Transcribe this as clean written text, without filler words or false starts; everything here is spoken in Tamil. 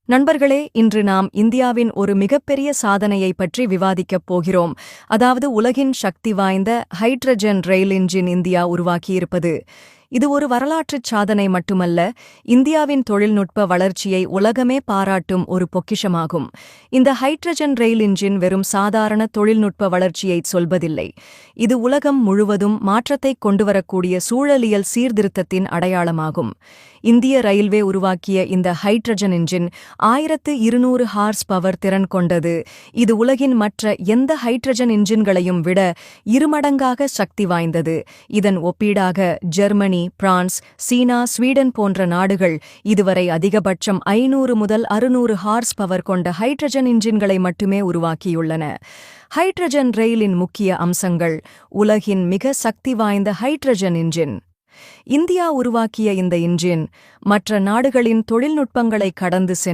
நண்பர்களே, இன்று நாம் இந்தியாவின் ஒரு மிகப்பெரிய சாதனையை பற்றி விவாதிக்கப் போகிறோம். அதாவது உலகின் சக்தி வாய்ந்த ஹைட்ரஜன் ரயில் இன்ஜின் இந்தியா உருவாக்கியிருப்பது. இது ஒரு வரலாற்றுச் சாதனை மட்டுமல்ல, இந்தியாவின் தொழில்நுட்ப வளர்ச்சியை உலகமே பாராட்டும் ஒரு பொக்கிஷமாகும். இந்த ஹைட்ரஜன் ரயில் இன்ஜின் வெறும் சாதாரண தொழில்நுட்ப வளர்ச்சியைச் சொல்வதில்லை. இது உலகம் முழுவதும் மாற்றத்தைக் கொண்டுவரக்கூடிய சூழலியல் சீர்திருத்தத்தின் அடையாளமாகும். இந்திய ரயில்வே உருவாக்கிய இந்த ஹைட்ரஜன் இன்ஜின் 1200 ஹார்ஸ் பவர் திறன் கொண்டது. இது உலகின் மற்ற எந்த ஹைட்ரஜன் இன்ஜின்களையும் விட இருமடங்காக சக்தி வாய்ந்தது. இதன் ஒப்பீடாக ஜெர்மனி, பிரான்ஸ், சீனா, ஸ்வீடன் போன்ற நாடுகள் இதுவரை அதிகபட்சம் 500 முதல் 600 ஹார்ஸ் பவர் கொண்ட ஹைட்ரஜன் இன்ஜின்களை மட்டுமே உருவாக்கியுள்ளன. ஹைட்ரஜன் ரயிலின் முக்கிய அம்சங்கள். உலகின் மிக சக்தி வாய்ந்த ஹைட்ரஜன் இன்ஜின். இந்தியா உருவாக்கிய இந்த இன்ஜின் மற்ற நாடுகளின் தொழில்நுட்பங்களை கடந்து சென்று